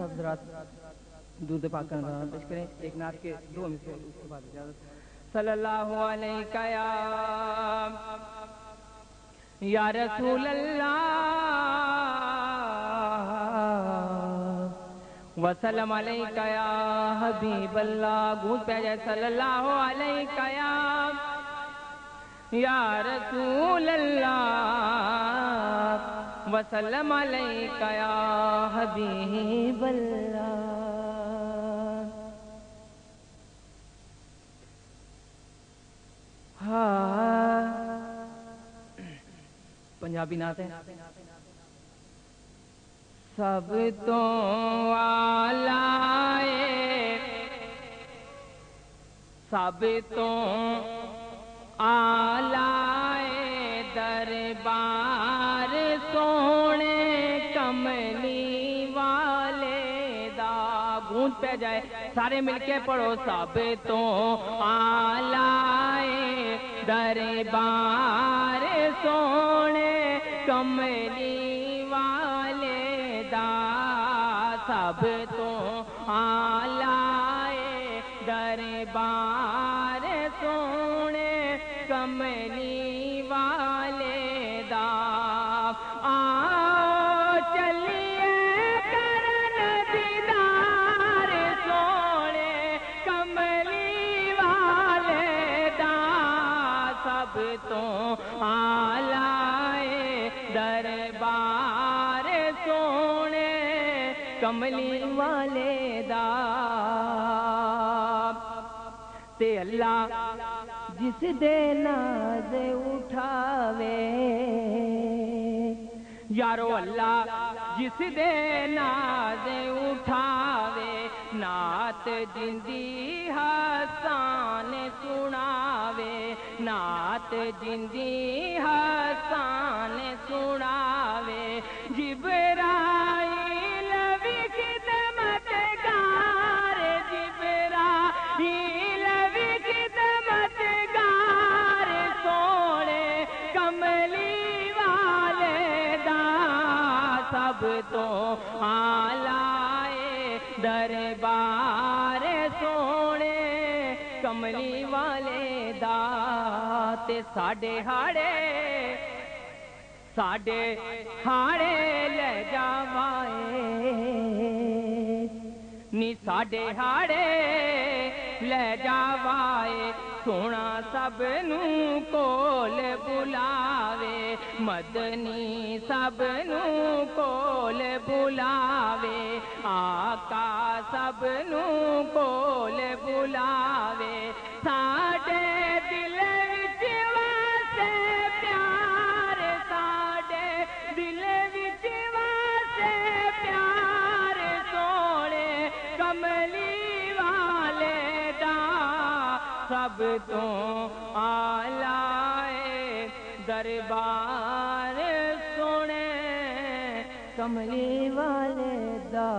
صاحب ذرا درود پاک کا نظرانہ پیش کریں، ایک نعت کے 2 مصرے، اس کے بعد اجازت۔ صلی اللہ علیہ یا رسول اللہ وسلم علیہ یا حبیب اللہ، گونج پہ جائے صلی اللہ علیہ یا رسول اللہ وسلم علیہ یا حبیب اللہ۔ پنجابی نعت ہے۔ سب تو آلائے، سب تو آلائے دربار سونے کملی والے دا، گونج پہ جائے سارے مل کے پڑھو، سب تو آلائے دربار سونے کملی والے دا، سب تو آلائے دربار سونے کملی والے دا، آؤ چلیے کرن دیدار سونے کملی والے دا، سب تو آلائے دربار سونے کملی والے دا، تے اللہ جس دے ناز اٹھاوے، یارو اللہ جس دے ناز اٹھاوے، نعت جندی حسان سناوے، نعت جندی حسان سناوے، جبرائیل بھی خدمت گار، جبرائیل بھی خدمت گار سونے کملی والے دا، سب تو آلائے دربار سونے کملی والے دا، تے ساڈے ہاڑے لے جاوائے نی، ساڈے ہاڑے لے جاوائے، سونا سب نو کول بلاوے، مدنی سب نو کول بلاوے، آقا سب نو کول بلاوے، ساڈے دل وچ واسے پیار، ساڈے دل وچ واسے پیار سونے کملی والے دا، سب تو آلائے دربار سونے کملی والے دا۔